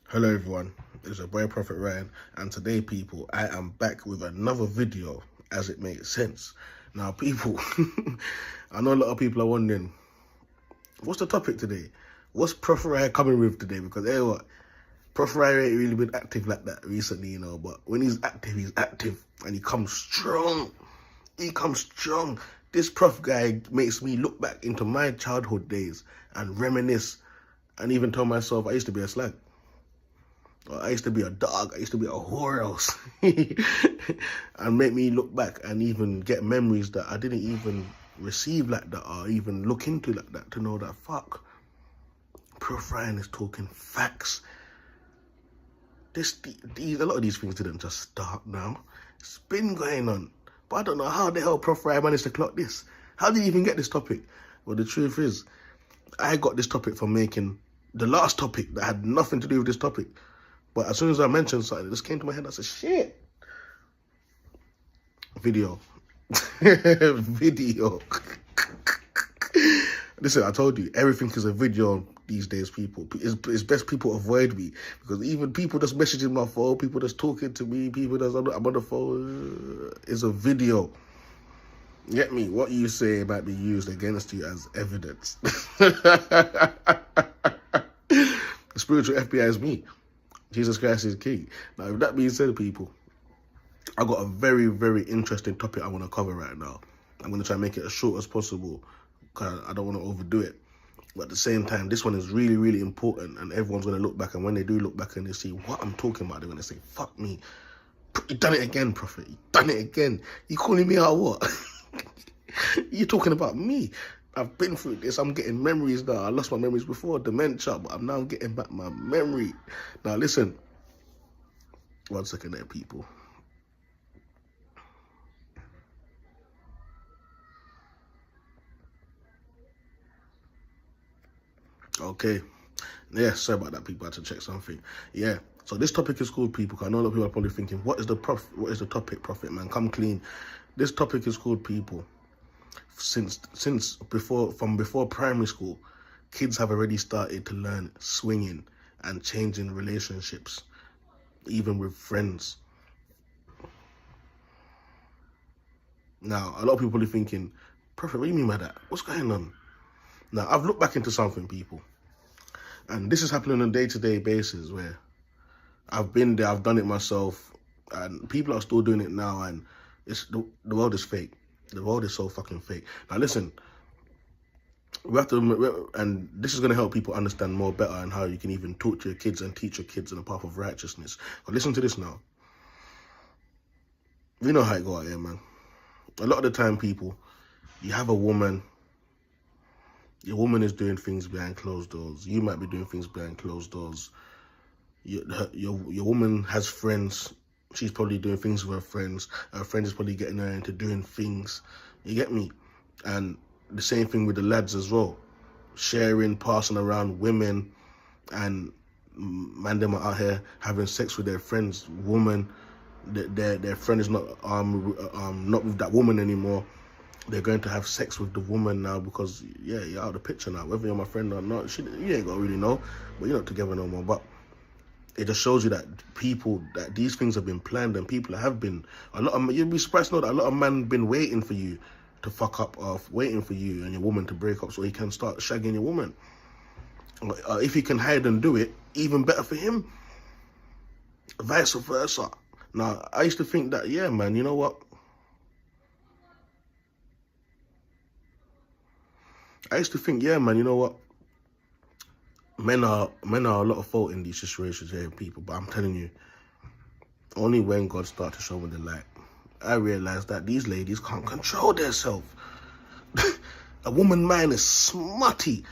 Hello everyone, it's your boy Proph Rye, and today people, I am back with another video as it makes sense. Now people, I know a lot of people are wondering, what's the topic today? What's Proph Rye coming with today? Because hey what, Proph Rye ain't really been active like that recently, you know, but when he's active and he comes strong. He comes strong. This Proph guy makes me look back into my childhood days and reminisce and even tell myself I used to be a slag. I used to be a dog. I used to be a whore else. And make me look back and even get memories that I didn't even receive like that or even look into like that to know that, fuck, Proph Rye is talking facts. A lot of these things didn't just start now. It's been going on. But I don't know how the hell Proph Rye managed to clock this. How did he even get this topic? Well, the truth is, I got this topic from making the last topic that had nothing to do with this topic. But as soon as I mentioned something, it just came to my head. I said, shit. Video. Video. Listen, I told you, everything is a video these days, people. It's best people avoid me. Because even people just messaging my phone, people just talking to me, people just, I'm on the phone, it's a video. Get me? What you say might be used against you as evidence. The spiritual FBI is me. Jesus Christ is king. Now, with that being said, people, I got a very, very interesting topic I want to cover right now. I'm going to try and make it as short as possible because I don't want to overdo it. But at the same time, this one is really, really important, and everyone's going to look back, and when they do look back and they see what I'm talking about, they're going to say, fuck me. You done it again, Prophet. You done it again. You calling me out what? You're talking about me. I've been through this. I'm getting memories now. I lost my memories before, dementia, but I'm now getting back my memory. Now, listen. 1 second there, people. Okay. Yeah, sorry about that, people. I had to check something. Yeah. So this topic is called, people, because I know a lot of people are probably thinking, what is the topic, Prophet, man? Come clean. This topic is called, people. From before primary school, kids have already started to learn swinging and changing relationships, even with friends. Now, a lot of people are thinking, Prophet, what do you mean by that? What's going on? Now, I've looked back into something, people, and this is happening on a day-to-day basis where I've been there, I've done it myself, and people are still doing it now, and the world is fake. The world is so fucking fake. Now listen, we have to, and this is going to help people understand more better and how you can even talk to your kids and teach your kids in the path of righteousness. But listen to this now. We know how it go out here, man. A lot of the time, people, you have a woman, your woman is doing things behind closed doors. You might be doing things behind closed doors. Your woman has friends. She's probably doing things with her friends. Her friend is probably getting her into doing things. You get me? And the same thing with the lads as well. Sharing, passing around women, and man, them are out here having sex with their friends. Woman, their friend is not with that woman anymore. They're going to have sex with the woman now because, yeah, you're out of the picture now. Whether you're my friend or not, you ain't gonna really know. But you're not together no more. But it just shows you that that these things have been planned, and people have been, you'd be surprised to know that a lot of men been waiting for you to fuck up, or waiting for you and your woman to break up so he can start shagging your woman. If he can hide and do it, even better for him. Vice versa. Now, I used to think that, yeah, man, you know what? I used to think, yeah, man, you know what? Men are a lot of fault in these situations here, people. But I'm telling you, only when God started to show me the light, I realized that these ladies can't control themselves. A woman mind is smutty,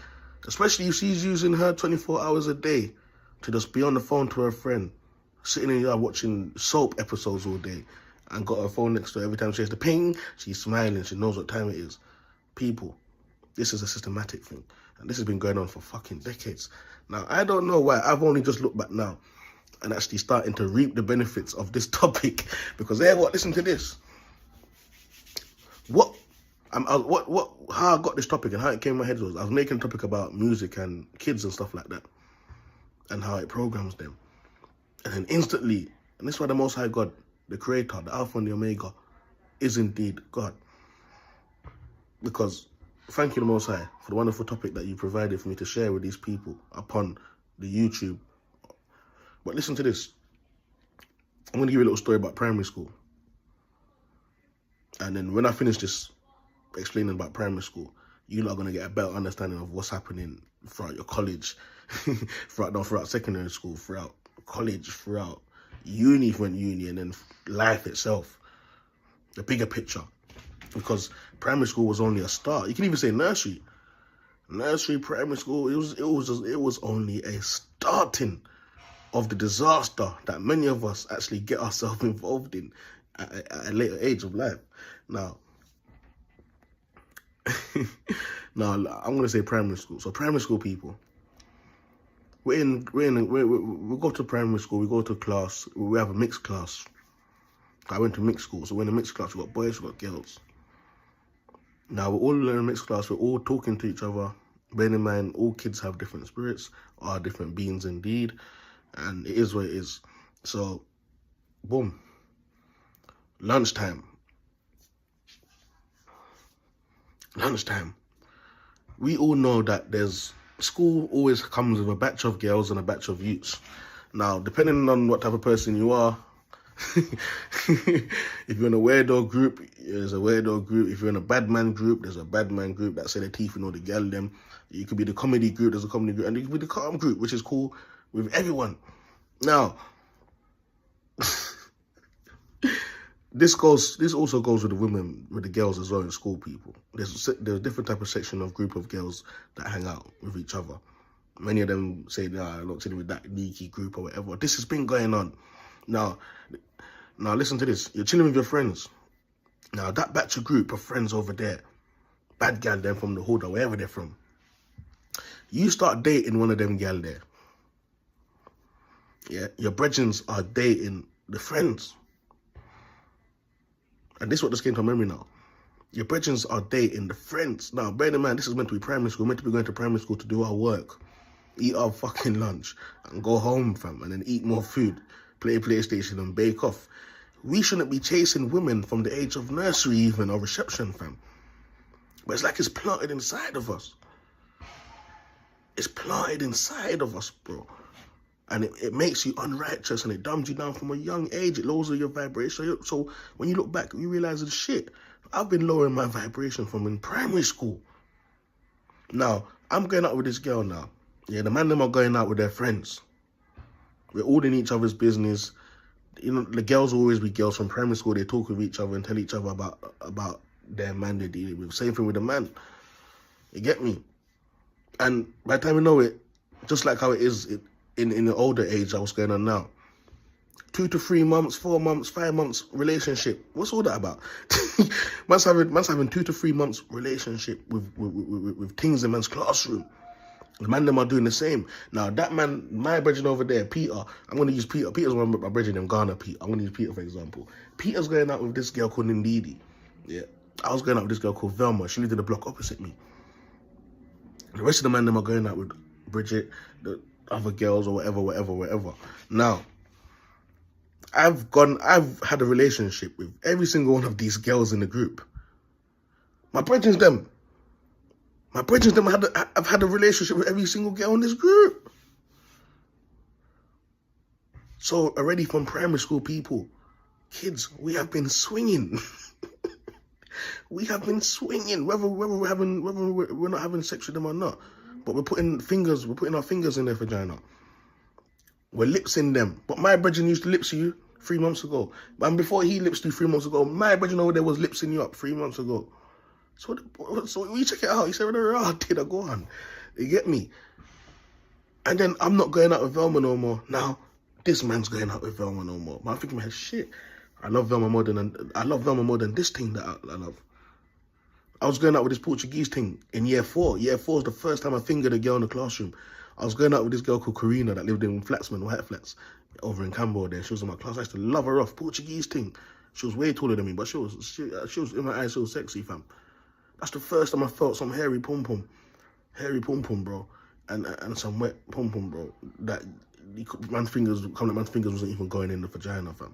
especially if she's using her 24 hours a day to just be on the phone to her friend, sitting in here watching soap episodes all day, and got her phone next to her. Every time she has the ping, she's smiling. She knows what time it is. People, this is a systematic thing. And this has been going on for fucking decades. Now, I don't know why. I've only just looked back now and actually starting to reap the benefits of this topic. Because, hey, what? Listen to this. How I got this topic and how it came in my head was I was making a topic about music and kids and stuff like that, and how it programs them. And then instantly, and this is why the Most High God, the Creator, the Alpha and the Omega, is indeed God. Because thank you, the Most High, for the wonderful topic that you provided for me to share with these people upon the YouTube. But listen to this. I'm going to give you a little story about primary school. And then when I finish this explaining about primary school, you're not going to get a better understanding of what's happening throughout your college, throughout secondary school, throughout college, throughout uni, and then life itself. The bigger picture. Because primary school was only a start. You can even say nursery. Nursery, primary school, it was only a starting of the disaster that many of us actually get ourselves involved in at a later age of life. Now, I'm gonna say primary school. So primary school people, we go to primary school, we go to class, we have a mixed class. I went to mixed school, so we're in a mixed class, we got boys, we got girls. Now we're all in a mixed class, we're all talking to each other. Bearing in mind, all kids have different spirits, are different beings indeed, and it is what it is. So, boom. Lunchtime. We all know that school always comes with a batch of girls and a batch of youths. Now, depending on what type of person you are, if you're in a weirdo group, there's a weirdo group. If you're in a bad man group, there's a bad man group that say their teeth and all the girl them. You could be the comedy group, there's a comedy group, and you could be the calm group, which is cool with everyone. Now, this also goes with the women, with the girls as well in school, people. There's a different type of section of group of girls that hang out with each other. Many of them say, nah, I'm not chilling with that sneaky group or whatever. This has been going on. Now listen to this. You're chilling with your friends. Now, that batch of group of friends over there, bad gal them from the hood or wherever they're from, you start dating one of them gal there. Yeah, your brethrens are dating the friends. And this is what just came to my memory now. Your brethrens are dating the friends. Now, bear in mind, this is meant to be primary school. We're meant to be going to primary school to do our work, eat our fucking lunch, and go home, fam, and then eat more food, play PlayStation, and bake off. We shouldn't be chasing women from the age of nursery even, or reception, fam. But it's like it's planted inside of us. It's planted inside of us, bro. And it makes you unrighteous, and it dumbs you down from a young age. It lowers your vibration. So when you look back, you realize, shit, I've been lowering my vibration from in primary school. Now, I'm going out with this girl now. Yeah, the man them are going out with their friends. We're all in each other's business. You know, the girls will always be girls from primary school. They talk with each other and tell each other about their man they're dealing with. Same thing with the man. You get me? And by the time you know it, just like how it is in the older age, what's going on now. 2 to 3 months, 4 months, 5 months relationship. What's all that about? man's having 2 to 3 months relationship with things in man's classroom. The man them are doing the same. Now that man, my brethren over there, Peter, I'm going to use Peter. Peter's one of my brethren in Ghana, Peter. I'm going to use Peter for example. Peter's going out with this girl called Ndidi. Yeah. I was going out with this girl called Velma. She lived in the block opposite me. The rest of the man them are going out with Bridget, the other girls or whatever. Now, I've had a relationship with every single one of these girls in the group. My brethren them. I've had a relationship with every single girl in this group. So already from primary school, people, kids, we have been swinging. We have been swinging, whether we're not having sex with them or not. But we're putting our fingers in their vagina. We're lipsing them. But my brethren used to lips you 3 months ago. And before he lips you 3 months ago, my brethren over there was lipsing you up 3 months ago. So we check it out. You say, did I go on? You get me? And then I'm not going out with Velma no more. Now, this man's going out with Velma no more. But I'm thinking, man, shit. I love Velma more than this thing that I love. I was going out with this Portuguese thing in year 4. Year 4 was the first time I fingered a girl in the classroom. I was going out with this girl called Karina that lived in Flatsman, White Flats, over in Cambo there. She was in my class. I used to love her off. Portuguese thing. She was way taller than me, but she was in my eyes, she was sexy, fam. That's the first time I felt some hairy pom-pom. Hairy pom-pom, bro. And some wet pom-pom, bro. That man's fingers wasn't even going in the vagina, fam.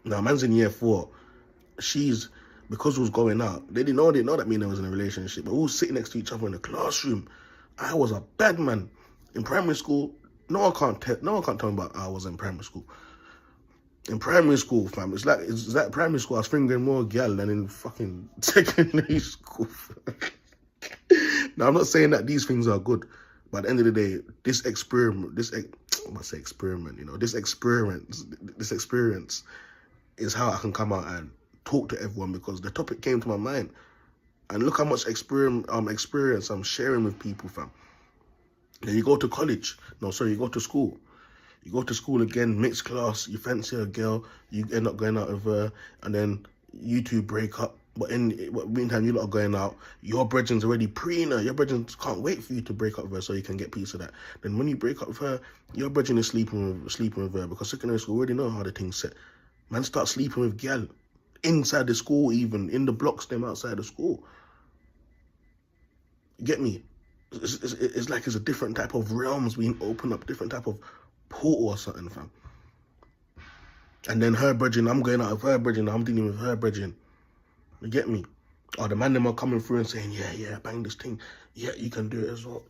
Now, man's in year 4. Because we was going out, they didn't know that me and her was in a relationship, but we was sitting next to each other in the classroom. I was a bad man. In primary school, no one can't tell me about how I was in primary school. In primary school, fam, it's like primary school, I was fingering more gal than in fucking secondary school. Now, I'm not saying that these things are good, but at the end of the day, this experience is how I can come out and talk to everyone, because the topic came to my mind. And look how much experience I'm sharing with people, fam. Then you go to college. No, sorry, you go to school. You go to school again, mixed class, you fancy a girl, you end up going out with her, and then you two break up. But in the meantime, you lot are going out, your brethren's already preen her. Your brethren can't wait for you to break up with her so you can get piece of that. Then when you break up with her, your brethren is sleeping with her, because secondary school already know how the thing's set. Man start sleeping with gal inside the school, even in the blocks, them outside the school. You get me? It's like it's a different type of realms being opened up, different type of portal or something, fam. And then her brethren, I'm going out with her brethren, I'm dealing with her brethren. You get me? Or the man them are coming through and saying, yeah, bang this thing. Yeah, you can do it as well.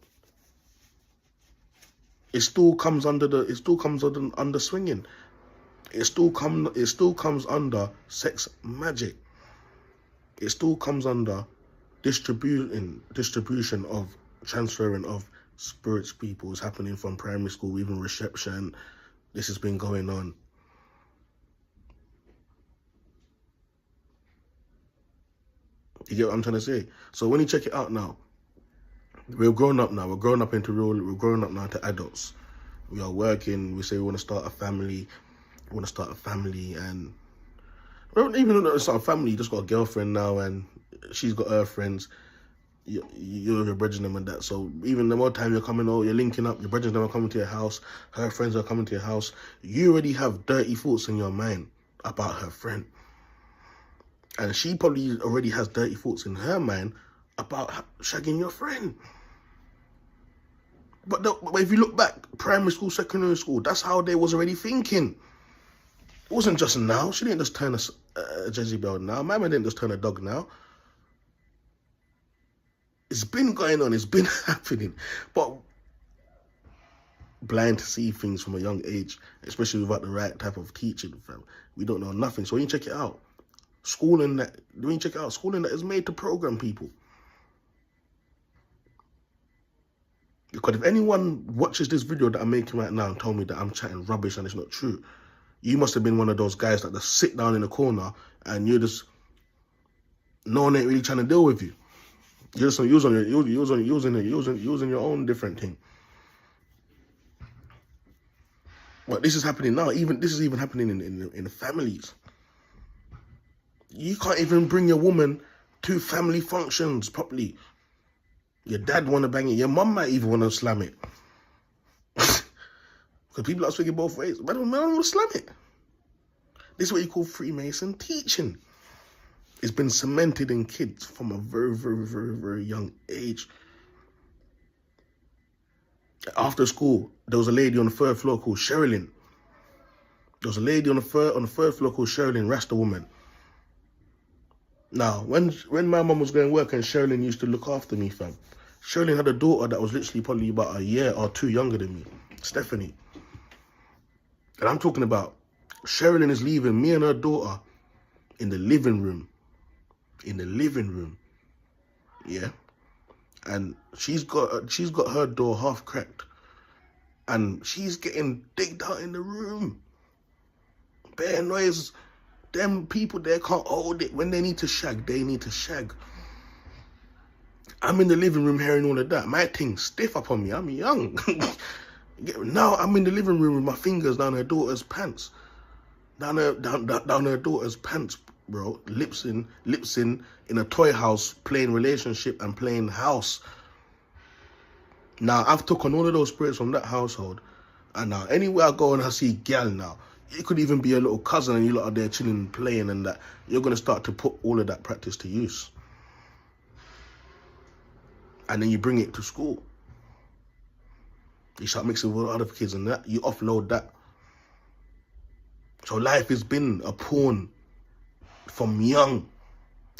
It still comes under swinging. It still comes under sex magic. It still comes under distribution of transferring of spirits. People is happening from primary school, even reception. This has been going on. You get what I'm trying to say? So when you check it out now, we're grown up now. We're grown up now to adults. We are working. We say we want to start a family. And even though it's not a family, you just got a girlfriend now, and she's got her friends. You're bridging them and that. So even the more time you're coming over, you're linking up, your brethren are coming to your house, her friends are coming to your house, you already have dirty thoughts in your mind about her friend. And she probably already has dirty thoughts in her mind about shagging your friend. But if you look back, primary school, secondary school, that's how they was already thinking. It wasn't just now. She didn't just turn a Jezebel now. My man didn't just turn a dog now. It's been going on. It's been happening. But blind to see things from a young age, especially without the right type of teaching, fam. We don't know nothing. So when you check it out, schooling that is made to program people. Because if anyone watches this video that I'm making right now and told me that I'm chatting rubbish and it's not true, you must have been one of those guys that just sit down in the corner and you're just, no one ain't really trying to deal with you. You're just using your own different thing. But this is happening now. This is even happening in the families. You can't even bring your woman to family functions properly. Your dad want to bang it. Your mum might even want to slam it. Because people are swinging both ways. But man want to slam it. This is what you call Freemason teaching. It's been cemented in kids from a very, very, very, very young age. After school, there was a lady on the 3rd floor called Sherilyn. There was a lady on the third floor called Sherilyn, Rasta woman. Now, when my mum was going to work and Sherilyn used to look after me, fam, Sherilyn had a daughter that was literally probably about a year or 2 younger than me, Stephanie. And I'm talking about Sherilyn is leaving me and her daughter in the living room. Yeah. And she's got her door half cracked. And she's getting digged out in the room. Bare noise. Them people there can't hold it. When they need to shag, they need to shag. I'm in the living room hearing all of that. My thing's stiff up on me. I'm young. Now I'm in the living room with my fingers down her daughter's pants. Down her daughter's pants, bro. Lips in a toy house, playing relationship and playing house. Now I've taken all of those spirits from that household, and now anywhere I go and I see gal now, it could even be a little cousin and you lot are there chilling and playing, and that you're gonna start to put all of that practice to use. And then you bring it to school. You start mixing with other kids and that, you offload that. So life has been a porn from young.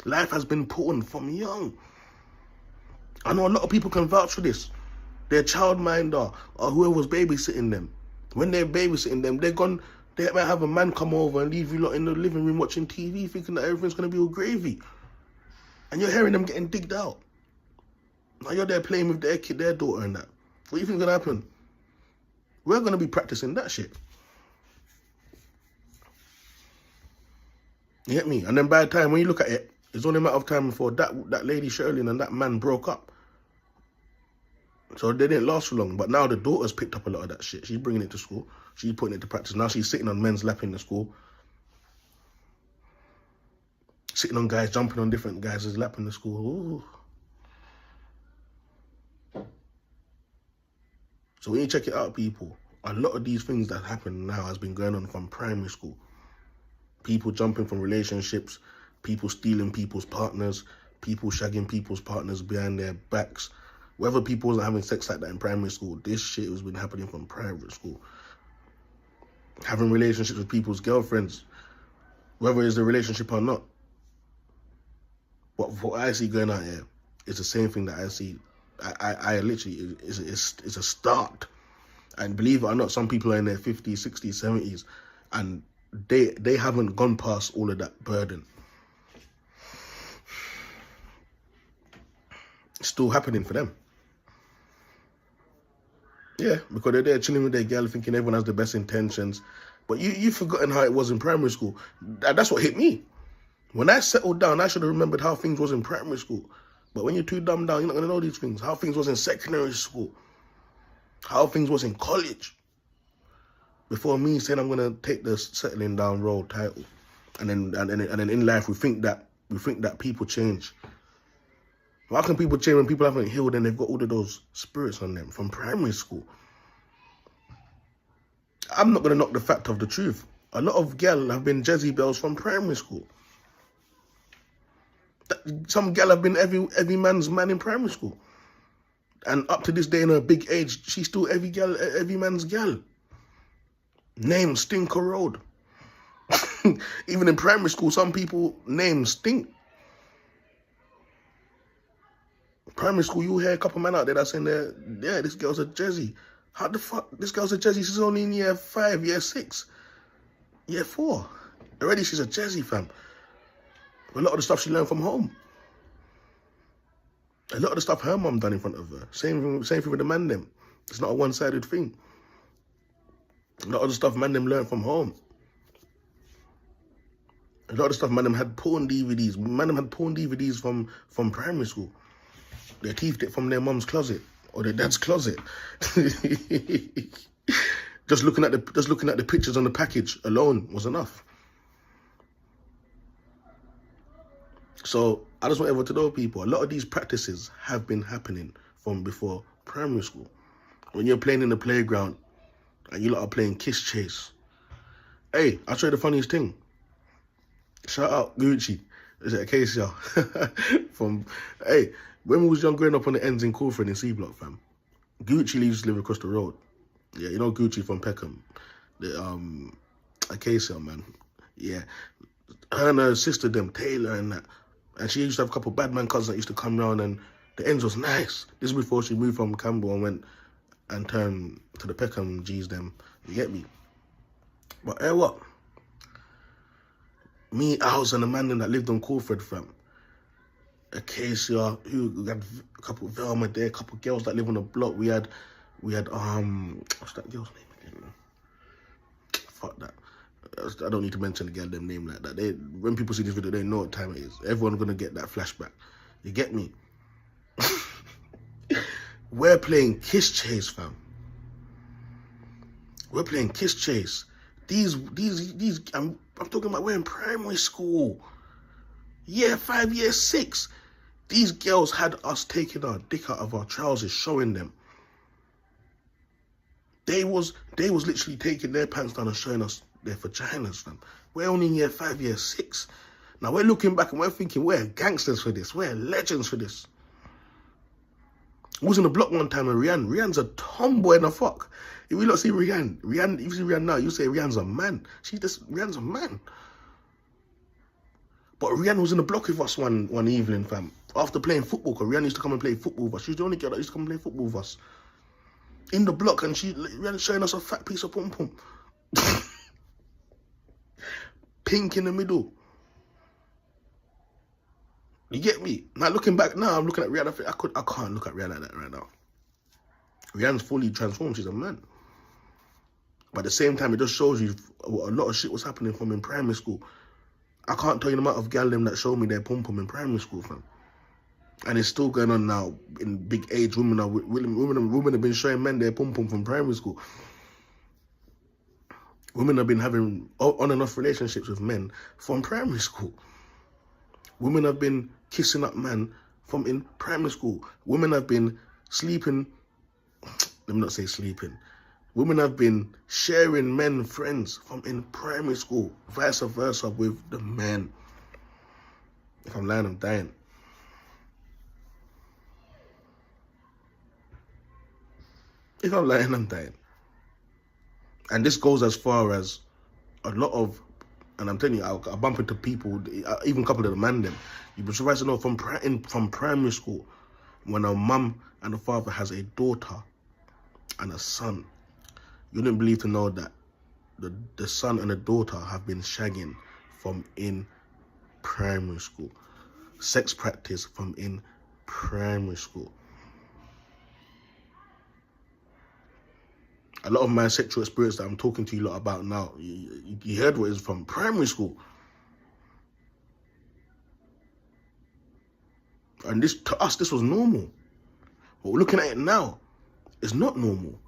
Life has been porn from young. I know a lot of people can vouch for this. Their childminder or whoever was babysitting them. When they're babysitting them, they're gone. They might have a man come over and leave you lot in the living room watching TV thinking that everything's going to be all gravy. And you're hearing them getting digged out. Now you're there playing with their kid, their daughter and that. What do you think's going to happen? We're going to be practicing that shit. You get me? And then by the time, when you look at it, it's only a matter of time before that lady Shirley and that man broke up. So they didn't last for long. But now the daughter's picked up a lot of that shit. She's bringing it to school. She's putting it to practice. Now she's sitting on men's lap in the school. Sitting on guys, jumping on different guys' lap in the school. Ooh. So when you check it out, people, a lot of these things that happen now has been going on from primary school. People jumping from relationships, people stealing people's partners, people shagging people's partners behind their backs. Whether people wasn't having sex like that in primary school, this shit has been happening from primary school. Having relationships with people's girlfriends, whether it's a relationship or not. What I see going on here is the same thing that I see. I literally, it's a start. And believe it or not, some people are in their 50s, 60s, 70s, and they haven't gone past all of that burden. It's still happening for them. Yeah, because they're there chilling with their girl thinking everyone has the best intentions. But you've forgotten how it was in primary school. That's what hit me. When I settled down, I should have remembered how things was in primary school. But when you're too dumbed down, you're not going to know these things. How things was in secondary school. How things was in college. Before me saying I'm going to take the settling down road title. And then in life, we think that people change. How can people change when people haven't healed and they've got all of those spirits on them from primary school? I'm not going to knock the fact of the truth. A lot of girls have been Jezebels from primary school. Some girl have been every man's man in primary school. And up to this day in her big age, she's still every man's girl. Name Stinker Road. Even in primary school, some people names stink. Primary school, you hear a couple men out there that saying, yeah, this girl's a Jezzy. How the fuck? This girl's a Jezzy. She's only in year 5, year 6, year 4. Already she's a Jezzy, fam. A lot of the stuff she learned from home. A lot of the stuff her mum done in front of her. Same thing with the man them. It's not a one-sided thing. A lot of the stuff man them learned from home. A lot of the stuff man them had porn DVDs. Man them had porn DVDs from primary school. They teethed it from their mum's closet or their dad's closet. Just looking at the pictures on the package alone was enough. So I just want everyone to know, people, a lot of these practices have been happening from before primary school. When you're playing in the playground and you lot are playing kiss chase. Hey, I'll show you the funniest thing. Shout out Gucci. Is it a case, y'all? Hey, when we was young growing up on the ends in Corford in C Block, fam, Gucci used to live across the road. Yeah, you know Gucci from Peckham. The Acacia, man. Yeah. Her and her sister, them, Taylor and that. And she used to have a couple of bad man cousins that used to come round, and the ends was nice. This is before she moved from Campbell and went and turned to the Peckham G's them. You get me? But hey, what? Me, Owls, and the man that lived on Corford, fam. Acacia, who had a couple of Velma there, a couple of girls that live on the block. We had what's that girl's name again? Fuck that. I don't need to mention the girl them name like that. When people see this video, they know what time it is. Everyone's gonna get that flashback. You get me? We're playing kiss chase, fam. We're playing kiss chase. These I'm talking about we're in primary school. Year 5, year 6. These girls had us taking our dick out of our trousers, showing them. They was literally taking their pants down and showing us their vaginas, fam. We're only in year 5, year 6. Now we're looking back and we're thinking we're gangsters for this. We're legends for this. I was in the block one time with Rihanna. Rihanna's a tomboy and a fuck. If you not see Rihanna, if you see Rihanna now, you say Rihanna's a man. Rihanna's a man. But Rihanna was in the block with us one evening, fam. After playing football, because Rihanna used to come and play football with us. She was the only girl that used to come and play football with us. In the block, and Rihanna showing us a fat piece of pom-pom. Pink in the middle. You get me? Now looking back now, I'm looking at Rihanna. I can't look at Rihanna like that right now. Rihanna's fully transformed. She's a man. But at the same time, it just shows you what a lot of shit was happening from in primary school. I can't tell you the amount of gal them that showed me their pom-pom in primary school, fam. And it's still going on now in big age. Women have been showing men their pom-pom from primary school. Women have been having on and off relationships with men from primary school. Women have been kissing up men from in primary school. Women have been sleeping, let me not say sleeping. Women have been sharing men friends from in primary school, vice versa with the men. If I'm lying, I'm dying. If I'm lying, I'm dying. And this goes as far as a lot of, and I'm telling you, I bump into people, even a couple of the man them. You'd be surprised to know from primary school, when a mum and a father has a daughter and a son, you wouldn't believe to know that the son and the daughter have been shagging from in primary school. Sex practice from in primary school. A lot of my sexual experience that I'm talking to you lot about now, you heard what is from primary school. And this, to us, this was normal. But we're looking at it now, it's not normal.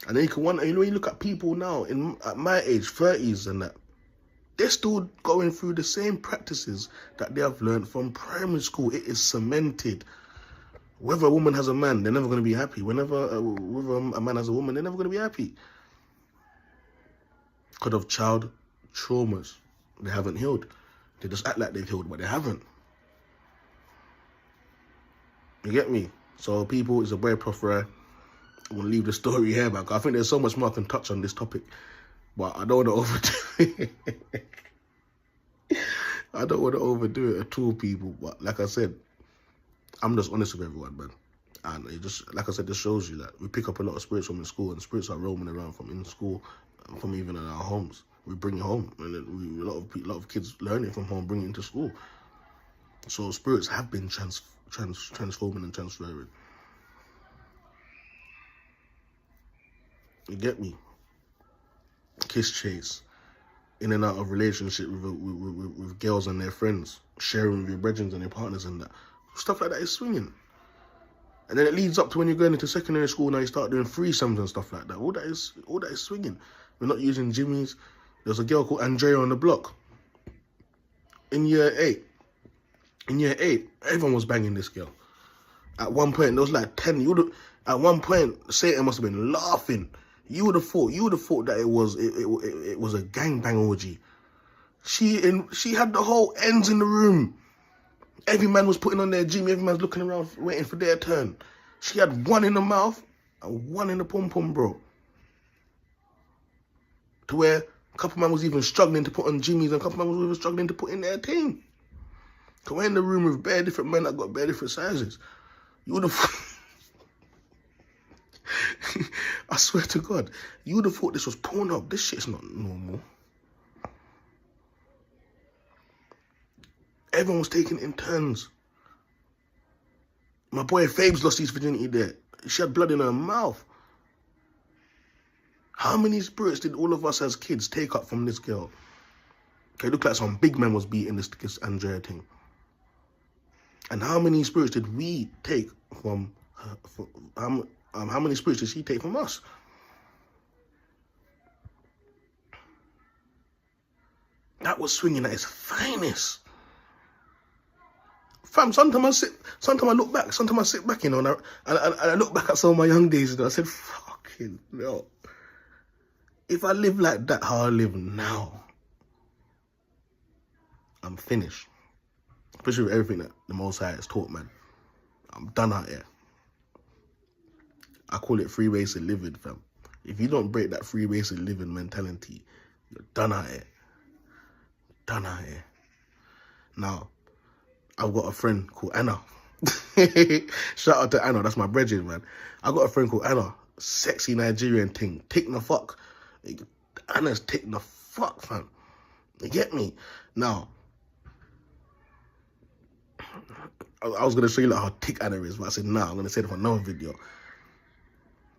And then you can wonder, when you look at people now, at my age, 30s and that, they're still going through the same practices that they have learned from primary school. It is cemented. Whether a woman has a man, they're never going to be happy. Whether a man has a woman, they're never going to be happy. Because of child traumas. They haven't healed. They just act like they've healed, but they haven't. You get me? So people, it's a boy Proph Rye. I'm going to leave the story here, man. I think there's so much more I can touch on this topic. But I don't want to overdo it. I don't want to overdo it at all, people. But like I said, I'm just honest with everyone, man. And it just, like I said, this shows you that we pick up a lot of spirits from in school, and spirits are roaming around from in school, from even in our homes. We bring it home, and then a lot of kids learn it from home, bring it into school. So spirits have been transforming and transferring. You get me? Kiss chase, in and out of relationship with girls and their friends, sharing with your brethren and your partners and that. Stuff like that is swinging. And then it leads up to when you're going into secondary school, now you start doing threesomes and stuff like that. All that is swinging. We're not using jimmies. There's a girl called Andrea on the block. In year 8, everyone was banging this girl. At one point, there was like 10. At one point, Satan must have been laughing. You would have thought that it was a gangbang orgy. She had the whole ends in the room. Every man was putting on their Jimmy. Every man's looking around, waiting for their turn. She had one in the mouth and one in the pom-pom, bro. To where a couple man was even struggling to put on Jimmys, and a couple man was even struggling to put in their team. So we're in the room with bare different men that got bare different sizes. You would have... I swear to God, you would have thought this was porn up. This shit's not normal. Everyone was taking it in turns. My boy Fabes lost his virginity there. She had blood in her mouth. How many spirits did all of us as kids take up from this girl? It looked like some big man was beating this Andrea thing. And how many spirits did we take from her? How many spirits did she take from us? That was swinging at its finest. Fam, sometimes I look back, sometimes I sit back, you know, and I look back at some of my young days, and I said, fucking no. If I live like that, how I live now, I'm finished. Especially with everything that the Most High has taught, man. I'm done out here. I call it free ways of living, fam. If you don't break that free ways of living mentality, you're done out here. Done out here. Now, I've got a friend called Anna. Shout out to Anna, that's my brethren, man. I got a friend called Anna, sexy Nigerian thing, tick the fuck. Anna's tick the fuck, fam. You get me? Now, I was going to show you like how tick Anna is, but I said, nah, I'm going to say it for another video.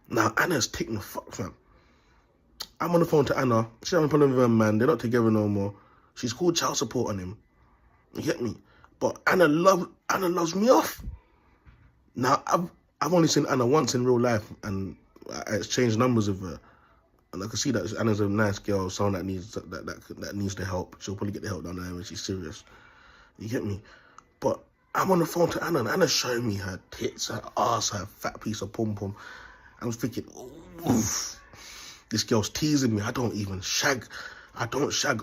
Now, Anna's ticking the fuck, fam. I'm on the phone to Anna. She's having a problem with her man. They're not together no more. She's called child support on him. You get me? But Anna loves me off. Now, I've only seen Anna once in real life, and I exchanged numbers with her. And I can see that Anna's a nice girl, someone that needs that needs the help. She'll probably get the help down there when she's serious. You get me? But I'm on the phone to Anna, and Anna's showing me her tits, her ass, her fat piece of pom-pom. I was thinking, oof, this girl's teasing me. I don't shag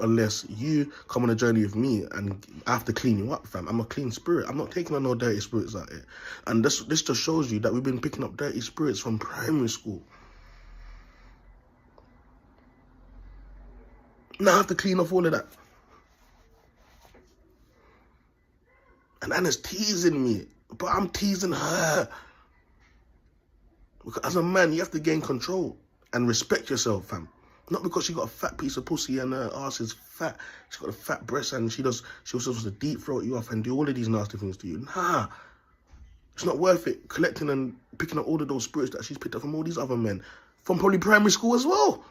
unless you come on a journey with me, and I have to clean you up, fam. I'm a clean spirit. I'm not taking on no dirty spirits out here. And this just shows you that we've been picking up dirty spirits from primary school. Now I have to clean off all of that. And Anna's teasing me, but I'm teasing her. Because as a man, you have to gain control and respect yourself, fam. Not because she got a fat piece of pussy and her ass is fat. She's got a fat breast and she also supposed to deep throat you off and do all of these nasty things to you. Nah. It's not worth it collecting and picking up all of those spirits that she's picked up from all these other men. From probably primary school as well.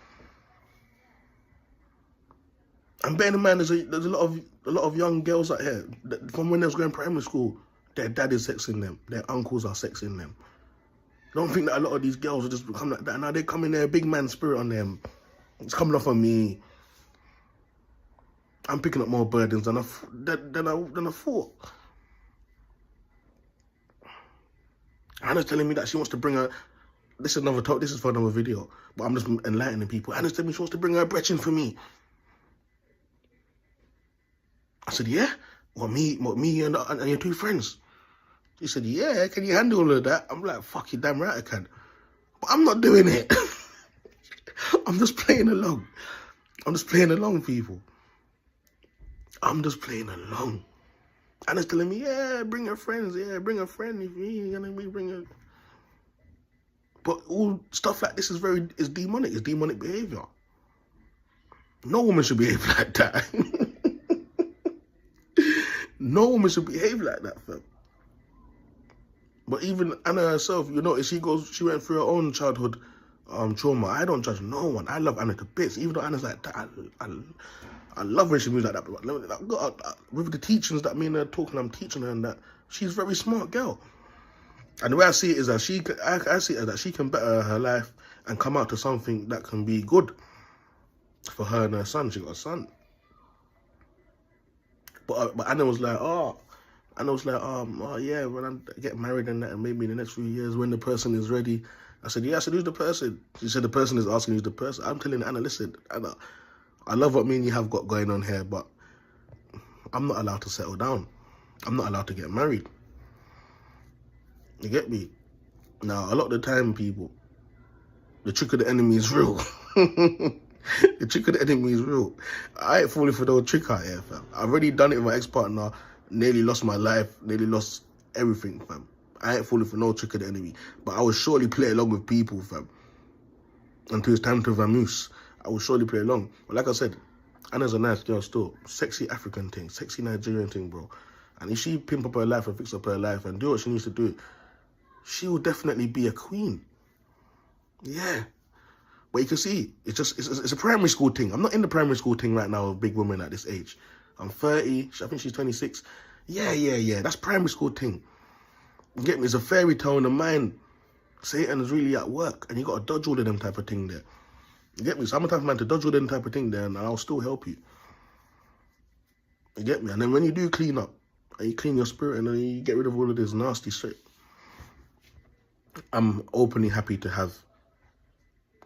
And bearing in mind, there's a lot of young girls out here that from when they was going primary school, their dad is sexing them, their uncles are sexing them. Don't think that a lot of these girls will just become like that. Now they come in there, big man spirit on them. It's coming off on me. I'm picking up more burdens than I thought. Anna's telling me that she wants to bring her. This is for another video, but I'm just enlightening people. Anna's telling me she wants to bring her brethren for me. I said, yeah? What, me and your two friends? She said, yeah, can you handle all of that? I'm like, fuck, you damn right I can. But I'm not doing it. I'm just playing along. I'm just playing along, people. I'm just playing along. And it's telling me, yeah, bring your friends. Yeah, bring a friend if you're going to bring her. But all stuff like this is demonic. It's demonic behaviour. No woman should behave like that. No woman should behave like that, fam. But even Anna herself, you know, she went through her own childhood trauma. I don't judge no one. I love Anna to bits. Even though Anna's like that, I love when she moves like that. But with the teachings that me and her talking, I'm teaching her and that, she's a very smart girl. And the way I see it is that I see it as that she can better her life and come out to something that can be good for her and her son. She got a son. But Anna was like, yeah, when I get married and that, and maybe in the next few years when the person is ready. I said, yeah. I said, who's the person? She said, the person is asking who's the person. I'm telling Anna, listen, Anna, I love what me and you have got going on here, but I'm not allowed to settle down. I'm not allowed to get married. You get me? Now, a lot of the time, people, the trick of the enemy is real. The trick of the enemy is real. I ain't falling for no trick out here, fam. I've already done it with my ex-partner, nearly lost my life, nearly lost everything, fam. I ain't falling for no trick of the enemy. But I will surely play along with people, fam. Until it's time to vamoose. I will surely play along. But like I said, Anna's a nice girl still. Sexy African thing, sexy Nigerian thing, bro. And if she pimp up her life and fix up her life and do what she needs to do, she will definitely be a queen. Yeah. But you can see, it's a primary school thing. I'm not in the primary school thing right now with big women at this age. I'm 30, I think she's 26. Yeah. That's primary school thing. You get me? It's a fairy tale in the mind. Satan is really at work, and you got to dodge all of them type of thing there. You get me? So I'm the type of man to dodge all them type of thing there, and I'll still help you. You get me? And then when you do clean up, and you clean your spirit, and then you get rid of all of this nasty shit, I'm openly happy to have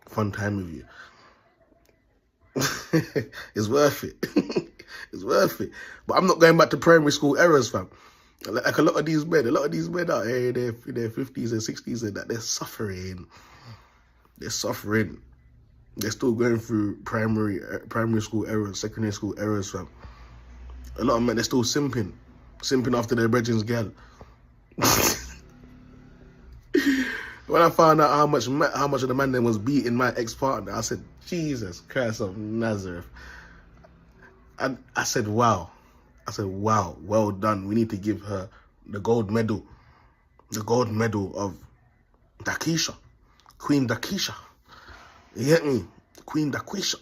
fun time with you. It's worth it. It's worth it. But I'm not going back to primary school errors, fam. Like a lot of these men out here in their 50s and 60s and that, they're suffering. They're suffering. They're still going through primary school errors, secondary school errors, fam. A lot of men, they're still simping after their brethren's gal. When I found out how much of the man then was beating my ex-partner, I said, Jesus Christ of Nazareth. And I said, wow. Well done. We need to give her the gold medal. The gold medal of Dakisha. Queen Dakisha. You get me? Queen Dakisha.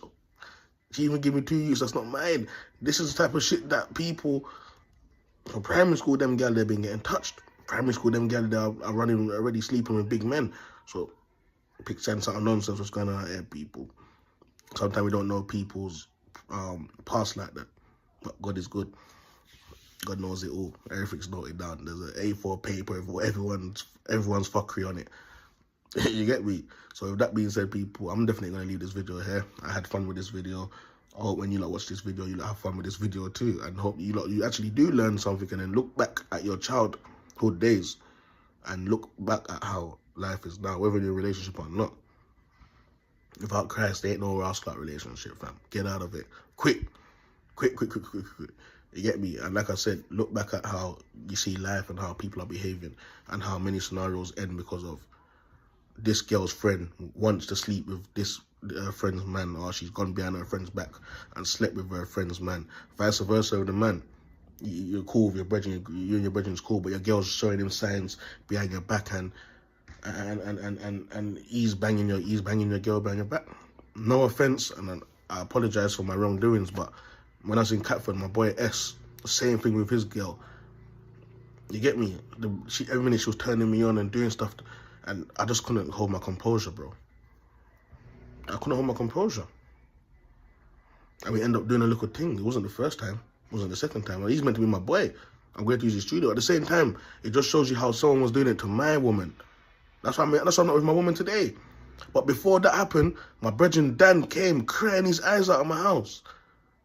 She even gave me 2 youths. That's not mine. This is the type of shit that people from primary school, them girls, they've been getting touched. Primary school, them girls, they are running, already sleeping with big men. So, pick sense out of nonsense what's going on out here, people. Sometimes we don't know people's past like that. But God is good. God knows it all. Everything's noted down. There's an A4 paper for everyone's fuckery on it. You get me? So with that being said, people, I'm definitely going to leave this video here. I had fun with this video. I hope when you watch this video, you have fun with this video too. And hope you actually do learn something and then look back at your childhood days and look back at how life is now, whether you're in a relationship or not. Without Christ, there ain't no rascal relationship, fam. Get out of it. Quick. You get me? And like I said, look back at how you see life and how people are behaving and how many scenarios end because of this girl's friend wants to sleep with this friend's man, or she's gone behind her friend's back and slept with her friend's man. Vice versa with the man. You're cool with your brethren, you and your brethren's cool, but your girl's showing him signs behind your back and he's banging your girl behind your back. No offense, and I apologize for my wrongdoings, but when I was in Catford, my boy S, same thing with his girl. You get me? Every minute she was turning me on and doing stuff, and I just couldn't hold my composure, bro. I couldn't hold my composure. And we ended up doing a little thing. It wasn't the first time. It wasn't the second time. He's meant to be my boy. I'm going to use his studio. At the same time, it just shows you how someone was doing it to my woman. That's why I'm not with my woman today. But before that happened, my brethren Dan came crying his eyes out of my house,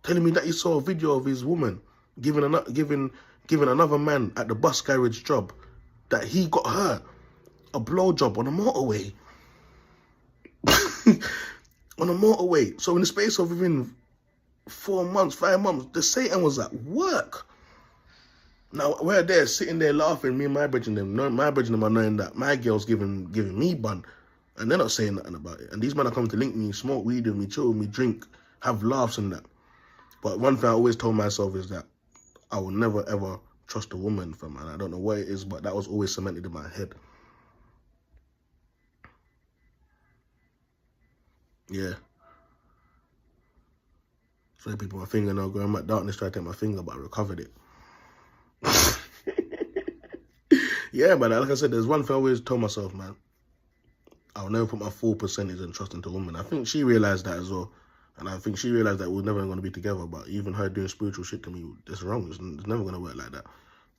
telling me that he saw a video of his woman giving another man at the bus garage job, that he got her a blowjob on a motorway. On a motorway. So in the space of within 4 months, 5 months, the Satan was at work. Now we're there sitting there laughing, me and my brethren are knowing that my girl's giving me bun, and they're not saying nothing about it. And these men are coming to link me, smoke weed with me, chill with me, drink, have laughs and that. But one thing I always told myself is that I will never ever trust a woman, fam. And I don't know what it is, but that was always cemented in my head. Yeah. So people, my finger now going back darkness, trying to take my finger, but I recovered it. Yeah, man, like I said, there's one thing I always told myself, man. I'll never put my full percentage in trust into a woman. I think she realised that as well. And I think she realised that we're never going to be together. But even her doing spiritual shit to me, that's wrong. It's never going to work like that.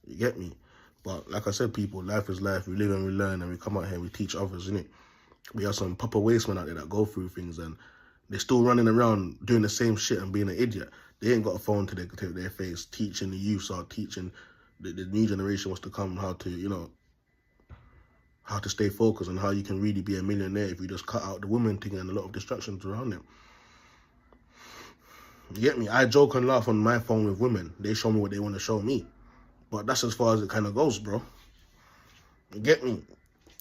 You get me? But like I said, people, life is life. We live and we learn and we come out here and we teach others, innit? We have some proper wastemen out there that go through things and they're still running around doing the same shit and being an idiot. They ain't got a phone to their face, teaching the youth or teaching the new generation what's to come how to, how to stay focused and how you can really be a millionaire if you just cut out the woman thing and a lot of distractions around them. You get me? I joke and laugh on my phone with women. They show me what they want to show me. But that's as far as it kind of goes, bro. You get me?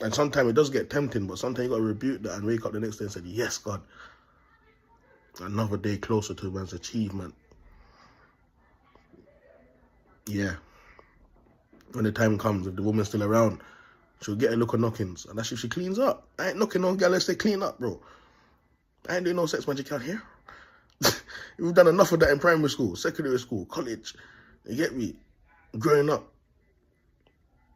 And sometimes it does get tempting, but sometimes you got to rebuke that and wake up the next day and say, yes, God. Another day closer to man's achievement. Yeah. When the time comes, if the woman's still around, she'll get a look of knockings. And that's if she cleans up. I ain't knocking on girl unless they clean up, bro. I ain't doing no sex magic out here. We've done enough of that in primary school, secondary school, college. You get me? Growing up.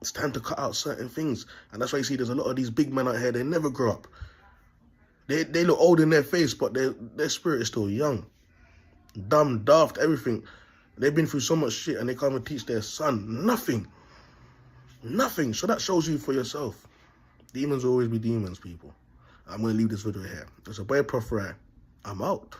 It's time to cut out certain things. And that's why you see there's a lot of these big men out here, they never grow up. They look old in their face, but their spirit is still young. Dumb, daft, everything. They've been through so much shit and they can't even teach their son nothing. Nothing. So that shows you for yourself. Demons will always be demons, people. I'm going to leave this video here. It's a boy, Proph Rye. I'm out.